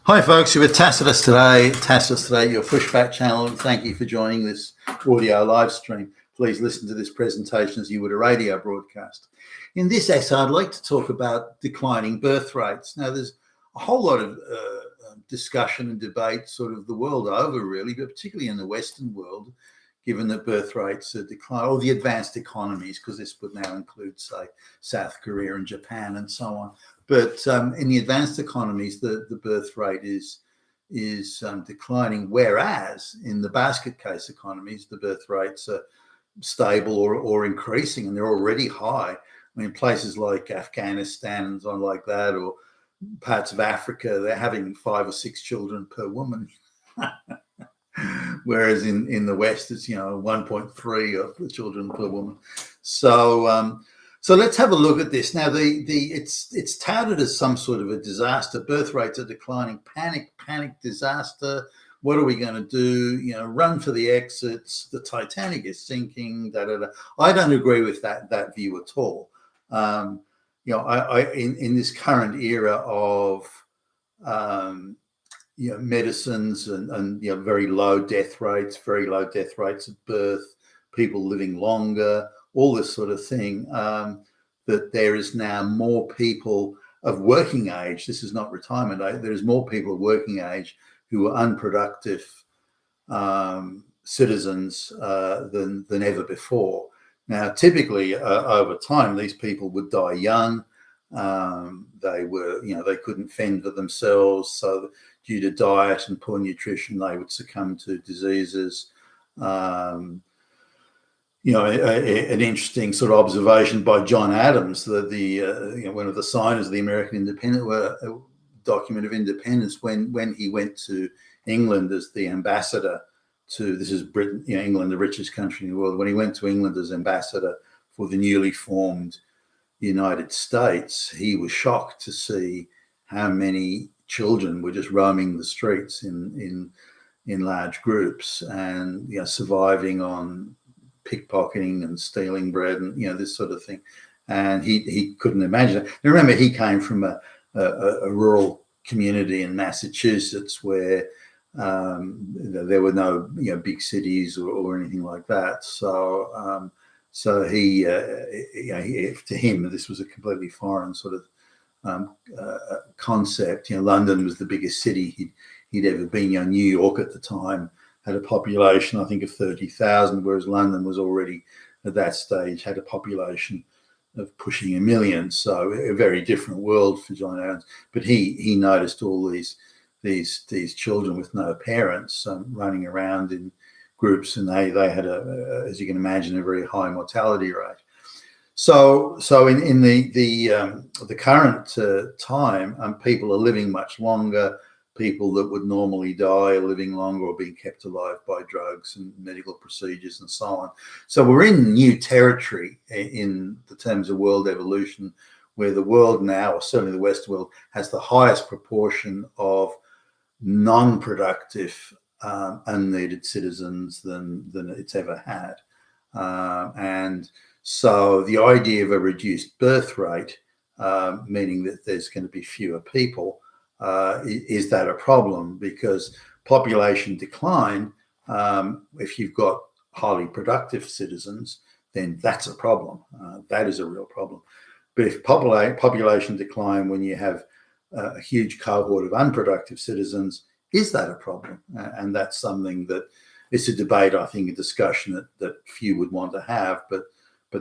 Hi folks, you're with Tacitus today, your pushback channel, and thank you for joining this audio live stream. Please listen to this presentation as you would a radio broadcast. In this essay, I'd like to talk about declining birth rates. Now, there's a whole lot of discussion and debate sort of the world over, really, but particularly in the Western world, given that birth rates are declining, or the advanced economies, because this would now include, say, South Korea and Japan and so on. But in the advanced economies, the birth rate is declining, whereas in the basket case economies, the birth rates are stable or increasing, and they're already high. I mean, places like Afghanistan and so on like that, or parts of Africa, they're having 5 or 6 children per woman. Whereas in the West, it's 1.3 of the children per woman. So let's have a look at this now. It's touted as some sort of a disaster. Birth rates are declining. Panic, disaster. What are we going to do? Run for the exits. The Titanic is sinking. I don't agree with that view at all. In this current era of medicines and very low death rates at birth, people living longer, all this sort of thing, that there is now more people of working age. This is not retirement age. There's more people of working age who are unproductive citizens than ever before. Now, typically over time, these people would die young. They couldn't fend for themselves, so due to diet and poor nutrition, they would succumb to diseases. An interesting sort of observation by John Adams, one of the signers of the American document of independence, when he went to England as the ambassador to, this is Britain, England, the richest country in the world. When he went to England as ambassador for the newly formed United States, he was shocked to see how many children were just roaming the streets in large groups and surviving on pickpocketing and stealing bread and this sort of thing. And he couldn't imagine it. Now, remember, he came from a rural community in Massachusetts where there were no big cities or anything like that. So he to him, this was a completely foreign sort of concept. London was the biggest city he'd ever been. New York at the time had a population, I think, of 30,000, whereas London was already at that stage had a population of pushing 1 million. So a very different world for John Adams. But he noticed all these children with no parents running around in groups, and they had as you can imagine, a very high mortality rate. So in the current time, people are living much longer. People that would normally die are living longer or being kept alive by drugs and medical procedures and so on. So we're in new territory in the terms of world evolution, where the world now, or certainly the Western world, has the highest proportion of non-productive, unneeded citizens than it's ever had. And so the idea of a reduced birth rate, meaning that there's going to be fewer people, is that a problem? Because population decline, if you've got highly productive citizens, then that's a problem. That is a real problem. But if population decline when you have a huge cohort of unproductive citizens, is that a problem? And that's something that it's a debate, I think, a discussion that few would want to have, but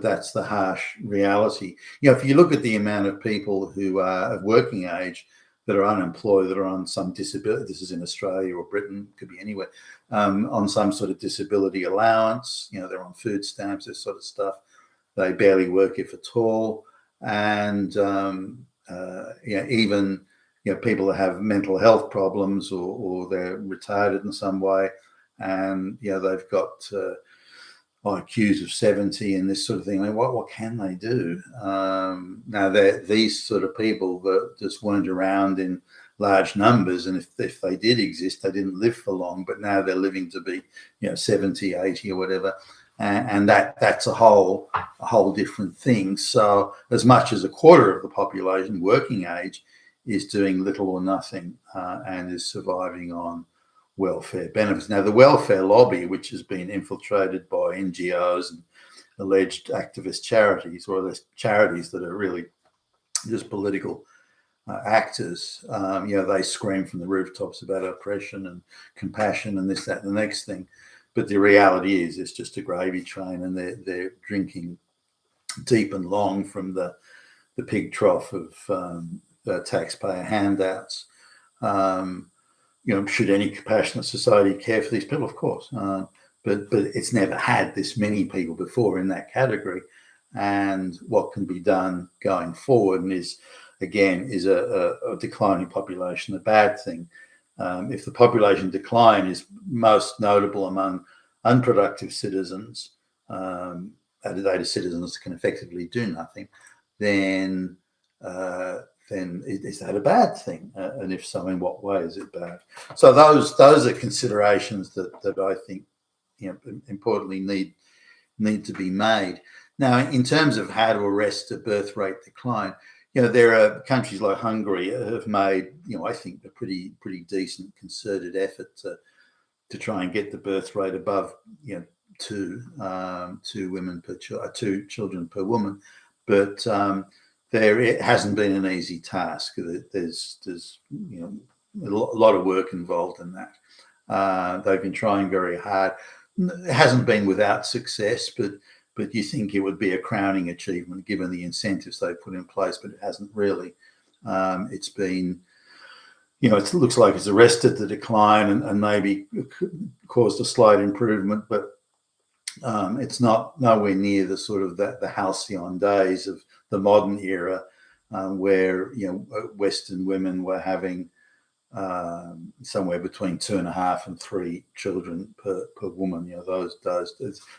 that's the harsh reality. If you look at the amount of people who are of working age that are unemployed, that are on some disability, this is in Australia or Britain, could be anywhere, on some sort of disability allowance, they're on food stamps, this sort of stuff. They barely work, if at all. And even people that have mental health problems or they're retarded in some way, and they've got IQs of 70 and this sort of thing. I mean, what can they do? Now, these sort of people that just weren't around in large numbers, and if they did exist, they didn't live for long, but now they're living to be 70, 80 or whatever. and that's a whole different thing. So as much as a quarter of the population working age is doing little or nothing and is surviving on welfare benefits. Now, the welfare lobby, which has been infiltrated by NGOs and alleged activist charities, or the charities that are really just political actors, they scream from the rooftops about oppression and compassion and this, that, and the next thing. But the reality is it's just a gravy train, and they're drinking deep and long from the pig trough of taxpayer handouts. Should any compassionate society care for these people? Of course. But it's never had this many people before in that category. And what can be done going forward is a declining population a bad thing? If the population decline is most notable among unproductive citizens, agitated citizens can effectively do nothing, then is that a bad thing? And if so, in what way is it bad? So those are considerations that I think importantly need to be made. Now, in terms of how to arrest a birth rate decline, there are countries like Hungary have made, I think, a pretty decent concerted effort to try and get the birth rate above, two women per two children per woman, but it hasn't been an easy task. There's a lot of work involved in that. They've been trying very hard. It hasn't been without success, but you think it would be a crowning achievement given the incentives they put in place, but it hasn't really. It's been, it looks like it's arrested the decline and maybe caused a slight improvement, but it's nowhere near the sort of the halcyon days of the modern era where Western women were having somewhere between 2.5 and 3 children per woman. Those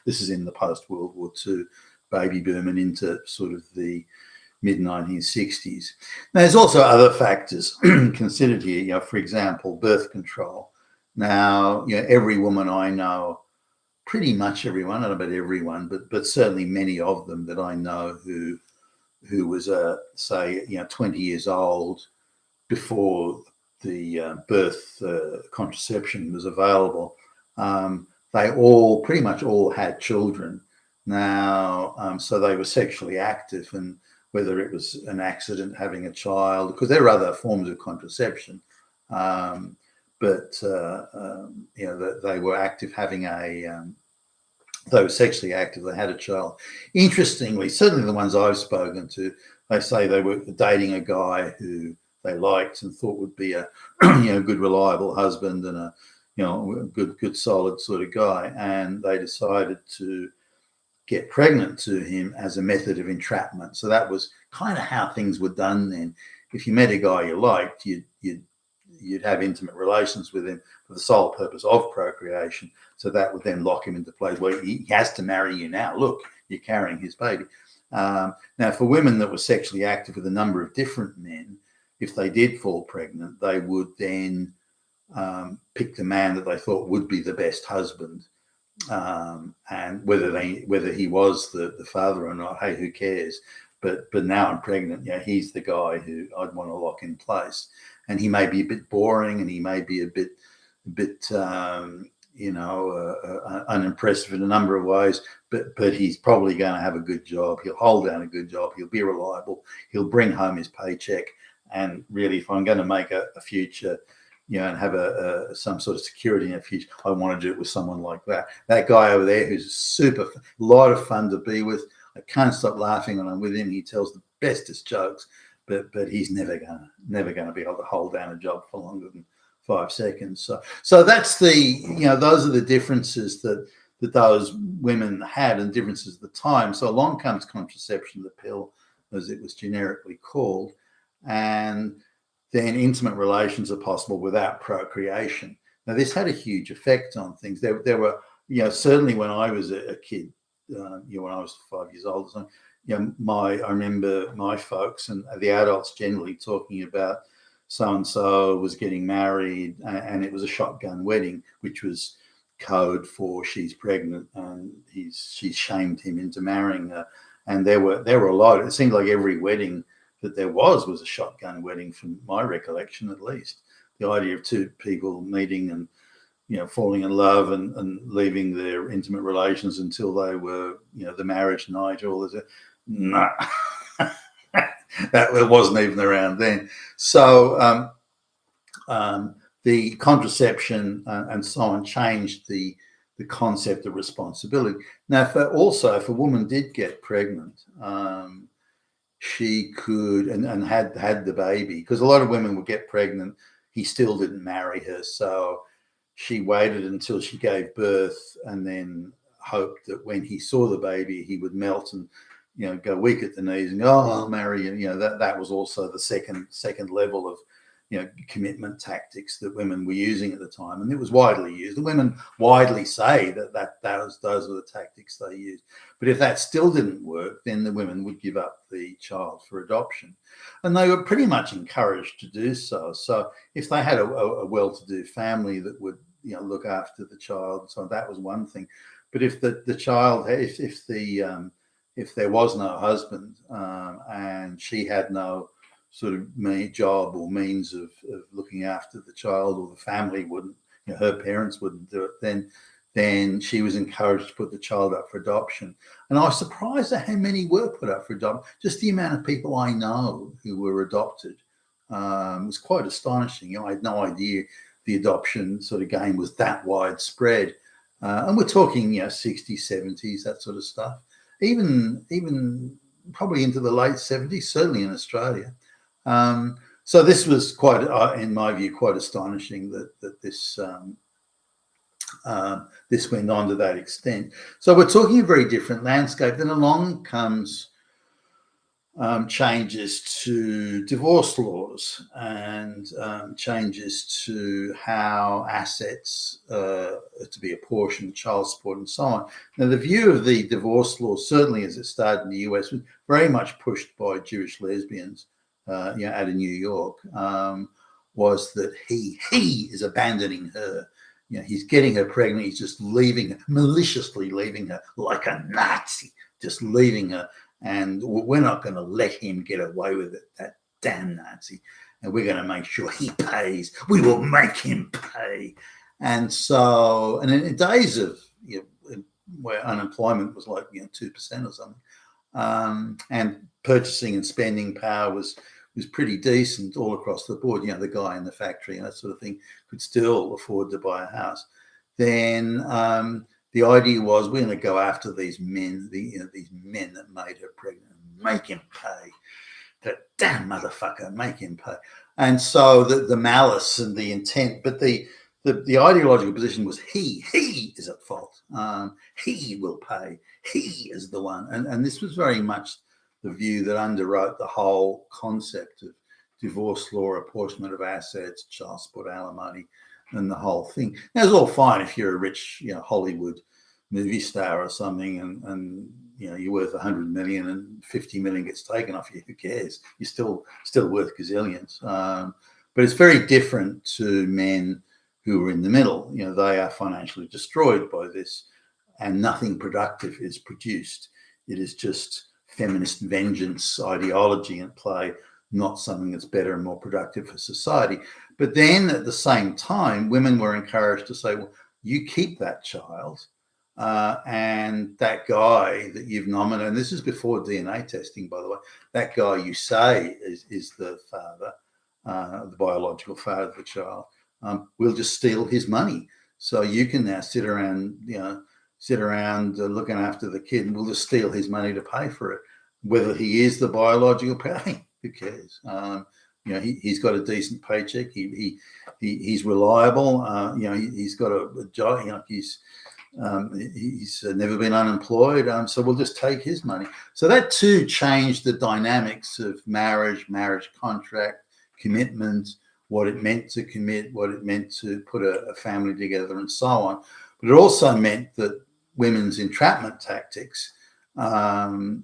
this is in the post World War II baby boom and into sort of the mid 1960s. Now, there's also other factors considered here. For example, birth control. Now, every woman I know, pretty much everyone, I don't know about everyone, but certainly many of them that I know who was say 20 years old before the birth contraception was available, they pretty much all had children. Now, so they were sexually active, and whether it was an accident having a child, because there are other forms of contraception, but they were active having they were sexually active, they had a child. Interestingly, certainly the ones I've spoken to, they say they were dating a guy who they liked and thought would be a good, reliable husband and a good, solid sort of guy, and they decided to get pregnant to him as a method of entrapment. So that was kind of how things were done then. If you met a guy you liked, you'd have intimate relations with him for the sole purpose of procreation. So that would then lock him into place where he has to marry you now. Look, you're carrying his baby. Now, for women that were sexually active with a number of different men, if they did fall pregnant, they would then pick the man that they thought would be the best husband. And whether he was the father or not, hey, who cares? But now I'm pregnant. He's the guy who I'd want to lock in place. And he may be a bit boring, and he may be a bit unimpressive in a number of ways, but he's probably going to have a good job. He'll hold down a good job. He'll be reliable. He'll bring home his paycheck. And really, if I'm going to make a future, and have some sort of security in the future, I want to do it with someone like that. That guy over there who's a lot of fun to be with. I can't stop laughing when I'm with him. He tells the bestest jokes, but he's never gonna be able to hold down a job for longer than 5 seconds. So that's those are the differences that those women had, and differences at the time. So along comes contraception, the pill, as it was generically called, and then intimate relations are possible without procreation. Now, this had a huge effect on things. There were, certainly when I was a kid, when I was 5 years old, I remember my folks and the adults generally talking about so-and-so was getting married, and it was a shotgun wedding, which was code for she's pregnant, and she shamed him into marrying her. And there were a lot. It seemed like every wedding that there was a shotgun wedding, from my recollection at least. The idea of two people meeting and falling in love and leaving their intimate relations until they were the marriage night. All this, no, that wasn't even around then. So the contraception and so on changed the concept of responsibility. Now, if a woman did get pregnant, she could and had the baby, because a lot of women would get pregnant. He still didn't marry her, so she waited until she gave birth, and then hoped that when he saw the baby, he would melt and go weak at the knees and go, "Oh, I'll marry you." That was also the second level of commitment tactics that women were using at the time, and it was widely used. The women widely say that those were the tactics they used. But if that still didn't work, then the women would give up the child for adoption, and they were pretty much encouraged to do so. So if they had a well-to-do family that would look after the child, so that was one thing. But if the child, if there was no husband, and she had no sort of job or means of looking after the child, or the family wouldn't, her parents wouldn't do it, then she was encouraged to put the child up for adoption. And I was surprised at how many were put up for adoption. Just the amount of people I know who were adopted was quite astonishing. I had no idea the adoption sort of game was that widespread. And we're talking, 60s, 70s, that sort of stuff. Even probably into the late 70s, certainly in Australia. So this was quite, in my view, quite astonishing that this this went on to that extent. So we're talking a very different landscape. Then along comes changes to divorce laws, and changes to how assets are to be apportioned, child support, and so on. Now, the view of the divorce law, certainly as it started in the US, was very much pushed by Jewish lesbians out of New York, was that he is abandoning her. He's getting her pregnant. He's just leaving her, maliciously leaving her like a Nazi, just leaving her. And we're not going to let him get away with it, that damn Nazi. And we're going to make sure he pays. We will make him pay. And so, and in days of where unemployment was like 2% or something, and purchasing and spending power was pretty decent all across the board. The guy in the factory and that sort of thing could still afford to buy a house. Then the idea was, we're going to go after these men, these men that made her pregnant, make him pay. That damn motherfucker, make him pay. And so the malice and the intent, but the ideological position was he is at fault. He will pay. He is the one. And this was very much the view that underwrote the whole concept of divorce law, apportionment of assets, child support, alimony, and the whole thing. Now, it's all fine if you're a rich, Hollywood movie star or something, and you're worth 100 million and 50 million gets taken off you. Who cares? You're still worth gazillions. But it's very different to men who are in the middle. They are financially destroyed by this, and nothing productive is produced. It is just feminist vengeance ideology at play, not something that's better and more productive for society. But then at the same time, women were encouraged to say, well, you keep that child, and that guy that you've nominated, and this is before DNA testing, by the way, that guy you say is the father, the biological father of the child, we'll just steal his money. So you can now sit around looking after the kid, and we'll just steal his money to pay for it. Whether he is the biological parent, who cares? He's got a decent paycheck. He's reliable. He's got a job. He's never been unemployed. So we'll just take his money. So that too changed the dynamics of marriage contract, commitment, what it meant to commit, what it meant to put a family together, and so on. But it also meant that women's entrapment tactics then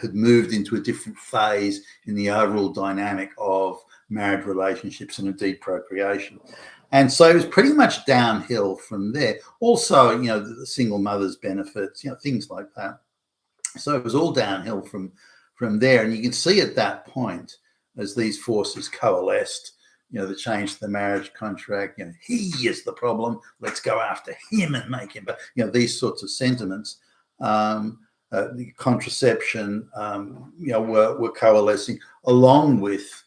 had moved into a different phase in the overall dynamic of marriage relationships and indeed procreation. And so it was pretty much downhill from there. Also, the single mothers benefits, things like that. So it was all downhill from there. And you can see at that point, as these forces coalesced, the change to the marriage contract, he is the problem, let's go after him and make him, but these sorts of sentiments, the contraception, were coalescing along with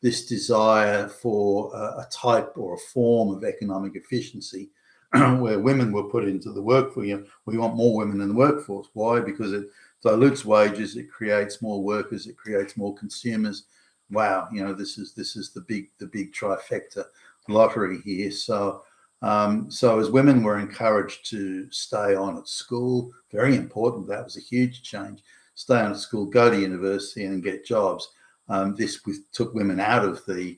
this desire for a type or a form of economic efficiency where women were put into the workforce. We want more women in the workforce. Why? Because it dilutes wages, it creates more workers, it creates more consumers. Wow, this is the big trifecta lottery here. So as women were encouraged to stay on at school, very important. That was a huge change. Stay on at school, go to university, and get jobs. This took women out of the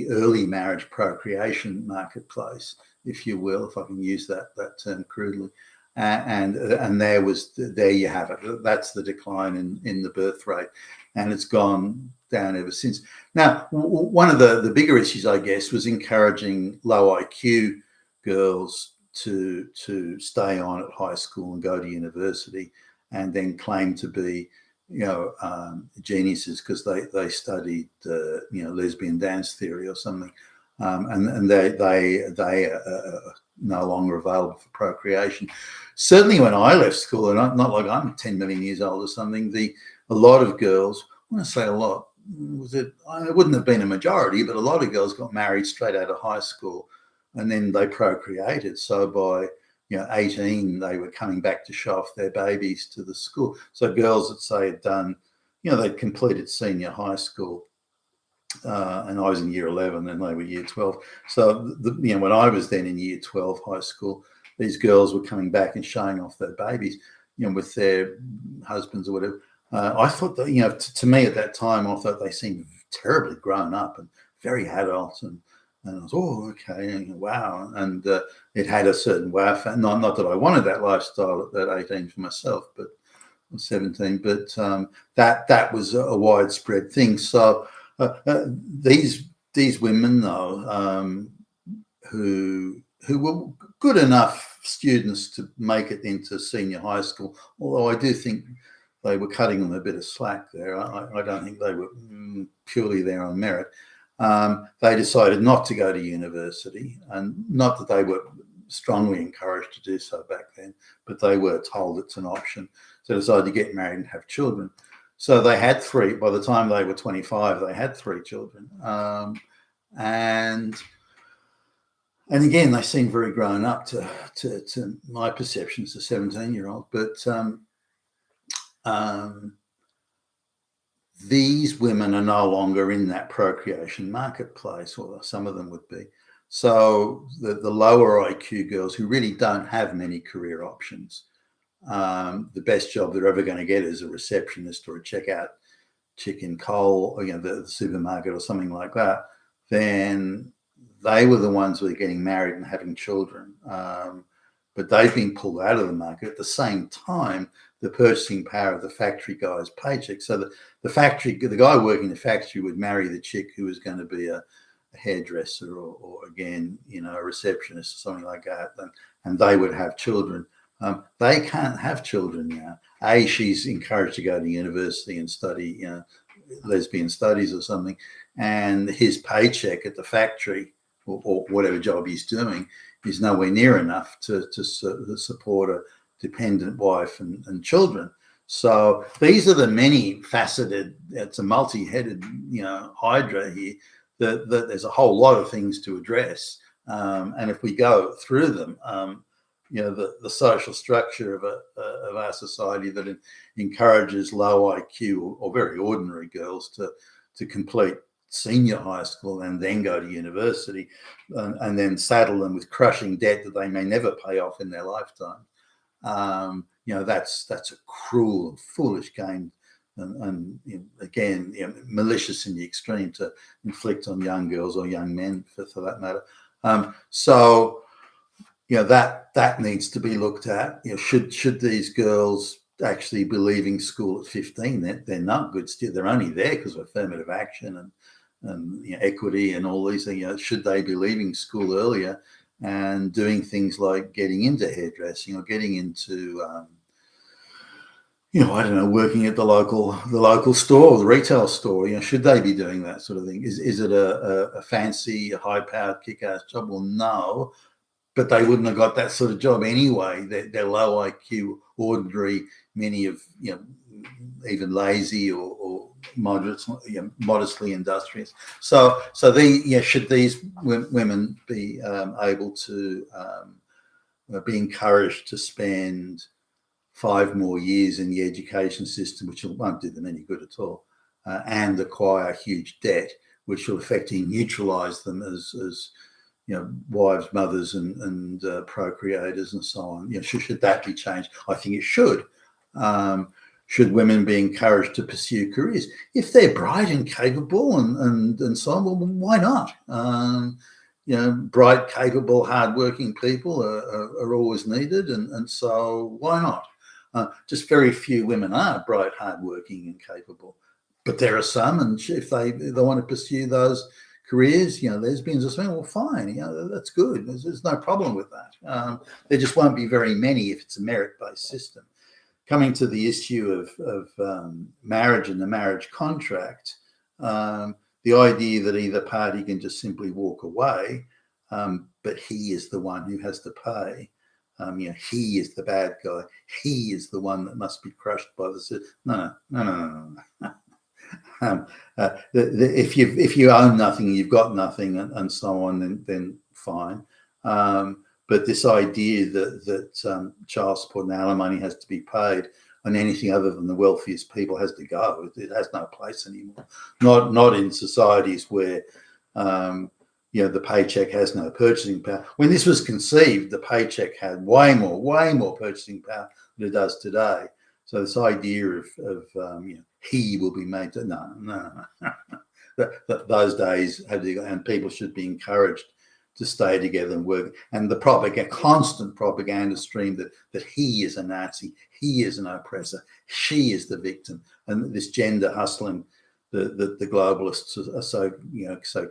early marriage procreation marketplace, if you will, if I can use that term crudely. And there you have it. That's the decline in the birth rate, and it's gone down ever since. Now, one of the bigger issues, I guess, was encouraging low IQ girls to stay on at high school and go to university, and then claim to be geniuses because they studied lesbian dance theory or something, and they are no longer available for procreation. Certainly when I left school, and not like I'm 10 million years old or something, a lot of girls, I want to say a lot, it wouldn't have been a majority, but a lot of girls got married straight out of high school and then they procreated. So by 18, they were coming back to show off their babies to the school. So girls that say had done, they'd completed senior high school, and I was in year 11 and they were year 12. So, when I was then in year 12 high school, these girls were coming back and showing off their babies, with their husbands or whatever. I thought that, to me at that time, I thought they seemed terribly grown up and very adult, and I was, okay, wow. And it had a certain wow factor. Not that I wanted that lifestyle at 18 for myself, but 17. But that was a widespread thing. So these women, though, who were good enough students to make it into senior high school, although I do think they were cutting them a bit of slack there. I don't think they were purely there on merit. They decided not to go to university, and not that they were strongly encouraged to do so back then, but they were told it's an option. So they decided to get married and have children. So they had three. By the time they were 25, they had three children. And again, they seemed very grown up to my perception as a 17-year-old. But these women are no longer in that procreation marketplace, or some of them would be. So the lower IQ girls who really don't have many career options, the best job they're ever going to get is a receptionist or a checkout chick in Coles, or the supermarket or something like that, then they were the ones who were getting married and having children. But they've been pulled out of the market. At the same time, the purchasing power of the factory guy's paycheck. So the guy working in the factory would marry the chick who was going to be a hairdresser or again, a receptionist or something like that, and they would have children. They can't have children now. She's encouraged to go to university and study, lesbian studies or something, and his paycheck at the factory or whatever job he's doing is nowhere near enough to support a dependent wife and children. So these are the many faceted, it's a multi-headed, hydra here, that there's a whole lot of things to address. And if we go through them, the social structure of our society that encourages low IQ or very ordinary girls to complete senior high school and then go to university, and then saddle them with crushing debt that they may never pay off in their lifetime. That's a cruel and foolish game, and again, malicious in the extreme to inflict on young girls or young men for that matter. So that needs to be looked at. Should these girls actually be leaving school at 15? They're not good. They're only there because of affirmative action equity and all these things. Should they be leaving school earlier and doing things like getting into hairdressing or getting into I don't know, working at the local store or the retail store? Should they be doing that sort of thing? Is it a fancy, high-powered, kick-ass job? Well, no, but they wouldn't have got that sort of job anyway. They're low IQ, ordinary, many of even lazy or modestly industrious. So should these women be able to be encouraged to spend 5 more years in the education system, which won't do them any good at all, and acquire huge debt, which will effectively neutralise them as wives, mothers, and procreators, and so on. Should that be changed? I think it should. Should women be encouraged to pursue careers if they're bright and capable and so on? Well, why not? Bright, capable, hardworking people are always needed, and so why not? Just very few women are bright, hardworking, and capable, but there are some, and if they want to pursue those careers, lesbians are saying, well, fine, that's good. There's no problem with that. There just won't be very many if it's a merit-based system. Coming to the issue of marriage and the marriage contract, the idea that either party can just simply walk away, but he is the one who has to pay. He is the bad guy. He is the one that must be crushed by the system. No. If you own nothing, you've got nothing, and so on, then fine. But this idea that child support and alimony has to be paid and anything other than the wealthiest people has to go, it has no place anymore. Not in societies where the paycheck has no purchasing power. When this was conceived, the paycheck had way more purchasing power than it does today. So this idea of he will be made to no. Those days have to go, and people should be encouraged to stay together and work. And the constant propaganda stream that he is a Nazi, he is an oppressor, she is the victim, and this gender hustling the globalists are so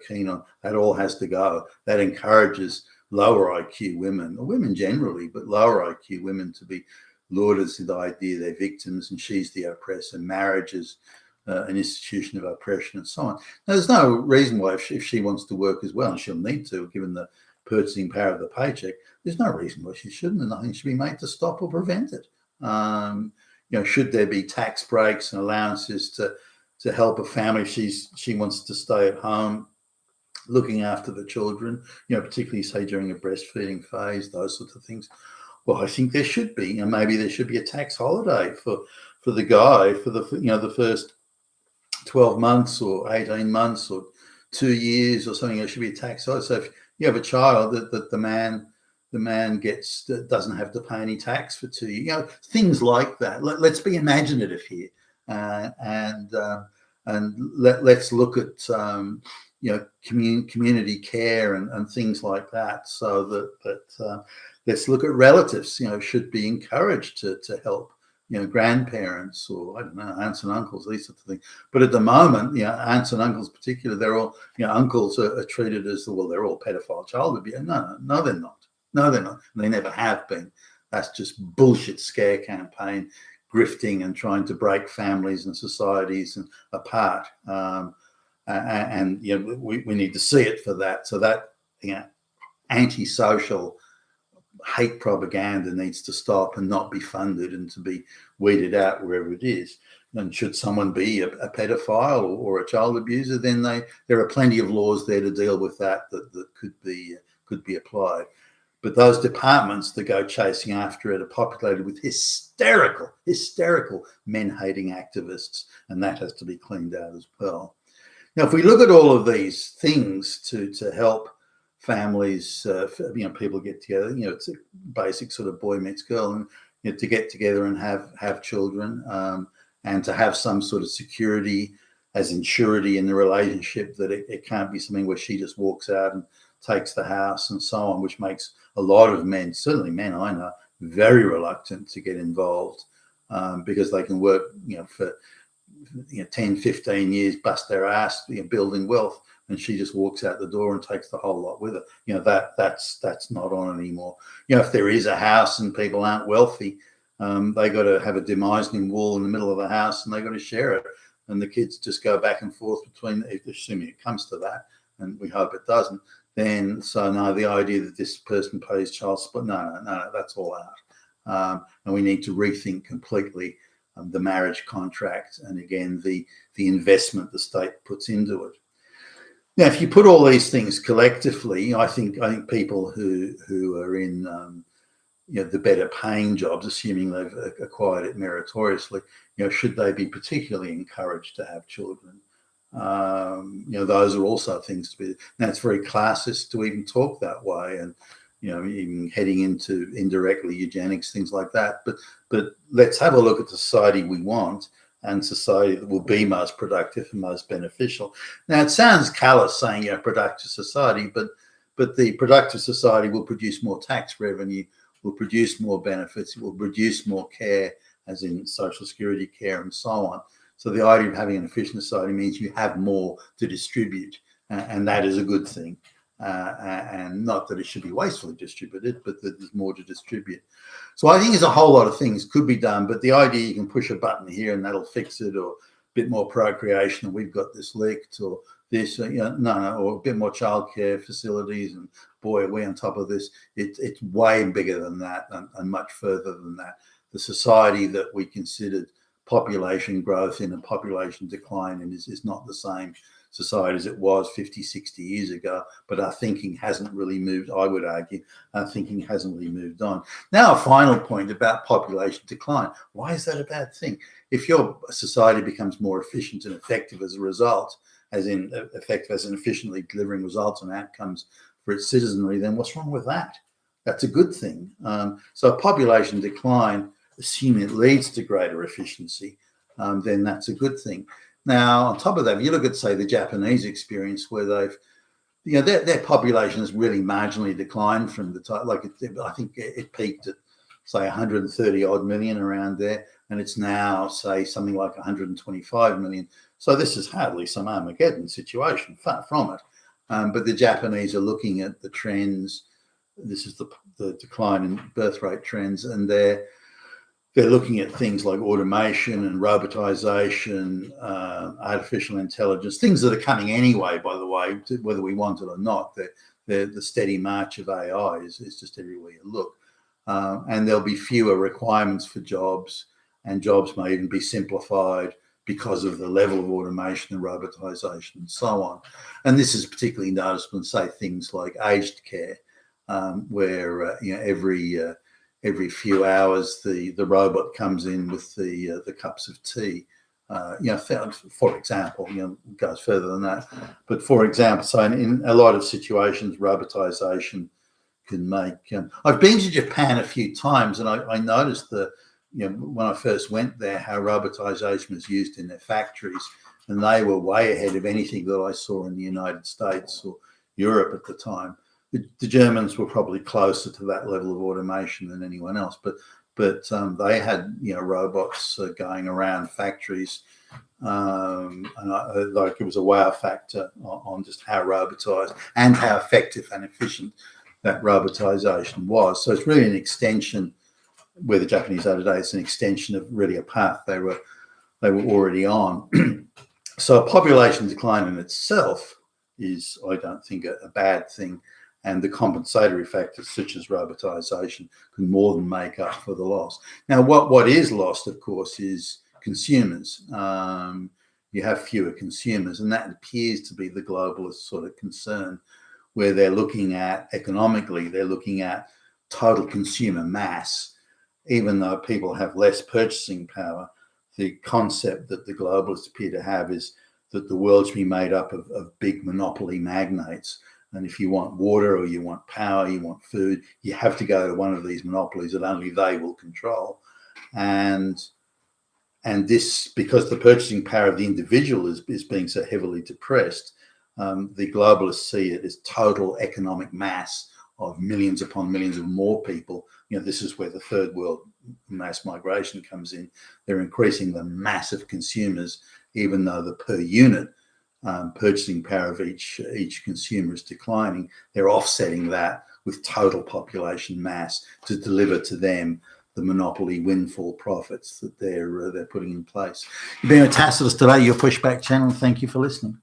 keen on, that all has to go. That encourages lower IQ women, or women generally, but lower IQ women, to be lured into the idea they're victims and she's the oppressor. Marriage is an institution of oppression, and so on. Now, there's no reason why if she wants to work as well, and she'll need to, given the purchasing power of the paycheck, there's no reason why she shouldn't, and nothing should be made to stop or prevent it. Should there be tax breaks and allowances to help a family if she wants to stay at home looking after the children, particularly say during a breastfeeding phase, those sorts of things? Well, I think there should be. Maybe there should be a tax holiday for the guy for the first 12 months or 18 months or 2 years or something. There should be a tax holiday. So if you have a child, that the man doesn't have to pay any tax for 2 years. Things like that. Let's be imaginative here, and let's look at community care and things like that. So that let's look at relatives. Should be encouraged to help. Grandparents, or I don't know, aunts and uncles, these sorts of things. But at the moment, aunts and uncles in particular, they're all, uncles are treated as, well, they're all pedophile child abuse. No, they're not. No, they're not. And they never have been. That's just bullshit scare campaign, grifting and trying to break families and societies apart. And we need to see it for that. So that antisocial hate propaganda needs to stop and not be funded, and to be weeded out wherever it is. And should someone be a pedophile or a child abuser, then there are plenty of laws there to deal with that could be applied. But those departments that go chasing after it are populated with hysterical men-hating activists, and that has to be cleaned out as well. Now, if we look at all of these things to help families, people get together, it's a basic sort of boy meets girl, and to get together and have children, and to have some sort of security as in surety in the relationship, that it can't be something where she just walks out and takes the house and so on, which makes a lot of men, certainly men I know, very reluctant to get involved, because they can work, for 10, 15 years, bust their ass, building wealth, and she just walks out the door and takes the whole lot with her. That's not on anymore. If there is a house and people aren't wealthy, they got to have a demising wall in the middle of the house, and they got to share it, and the kids just go back and forth between, assuming it comes to that, and we hope it doesn't. Then, so no, the idea that this person pays child support, no, that's all out. And we need to rethink completely the marriage contract, and again, the investment the state puts into it. Now, if you put all these things collectively, I think people who are in the better paying jobs, assuming they've acquired it meritoriously, should they be particularly encouraged to have children? Those are also things to be. Now, it's very classist to even talk that way, and even heading into indirectly eugenics, things like that. But let's have a look at the society we want, and society that will be most productive and most beneficial. Now, it sounds callous saying productive society, but the productive society will produce more tax revenue, will produce more benefits, it will produce more care, as in social security care and so on. So the idea of having an efficient society means you have more to distribute, and that is a good thing. And not that it should be wastefully distributed, but that there's more to distribute. So I think there's a whole lot of things could be done, but the idea you can push a button here and that'll fix it, or a bit more procreation, and we've got this licked, or this, no, or a bit more childcare facilities, and boy, are we on top of this. It's way bigger than that, and much further than that. The society that we considered population growth in and population decline in is not the same society as it was 50, 60 years ago, but our thinking hasn't really moved. I would argue our thinking hasn't really moved on. Now, a final point about population decline. Why is that a bad thing? If your society becomes more efficient and effective as a result, as in effective as in efficiently delivering results and outcomes for its citizenry, then what's wrong with that? That's a good thing. So population decline, assuming it leads to greater efficiency, then that's a good thing. Now, on top of that, if you look at, say, the Japanese experience, where they've, their population has really marginally declined from the time, I think it peaked at, say, 130 odd million around there, and it's now, say, something like 125 million. So this is hardly some Armageddon situation, far from it. But the Japanese are looking at the trends. This is the decline in birth rate trends, and they're looking at things like automation and robotization, artificial intelligence, things that are coming anyway, by the way, whether we want it or not. The steady march of AI is just everywhere you look. And there'll be fewer requirements for jobs, and jobs may even be simplified because of the level of automation and robotization and so on. And this is particularly noticeable in, say, things like aged care, where every few hours the robot comes in with the cups of tea. For example, goes further than that. But for example, so in a lot of situations, robotization can make. I've been to Japan a few times, and I noticed when I first went there, how robotization was used in their factories, and they were way ahead of anything that I saw in the United States or Europe at the time. The Germans were probably closer to that level of automation than anyone else, but they had robots going around factories, and it was a wow factor on just how robotized and how effective and efficient that robotization was. So it's really an extension, where the Japanese are today. It's an extension of really a path they were already on. So population decline in itself is, I don't think, a bad thing. And the compensatory factors, such as robotization, can more than make up for the loss. Now, what is lost, of course, is consumers. You have fewer consumers, and that appears to be the globalist sort of concern, where they're looking at, economically, they're looking at total consumer mass. Even though people have less purchasing power, the concept that the globalists appear to have is that the world should be made up of big monopoly magnates. And if you want water, or you want power, you want food, you have to go to one of these monopolies that only they will control. And this, because the purchasing power of the individual is being so heavily depressed, the globalists see it as total economic mass of millions upon millions of more people. This is where the third world mass migration comes in, they're increasing the mass of consumers, even though the per unit purchasing power of each consumer is declining. They're offsetting that with total population mass to deliver to them the monopoly windfall profits that they're putting in place. You've been with Tacitus today, your pushback channel. Thank you for listening.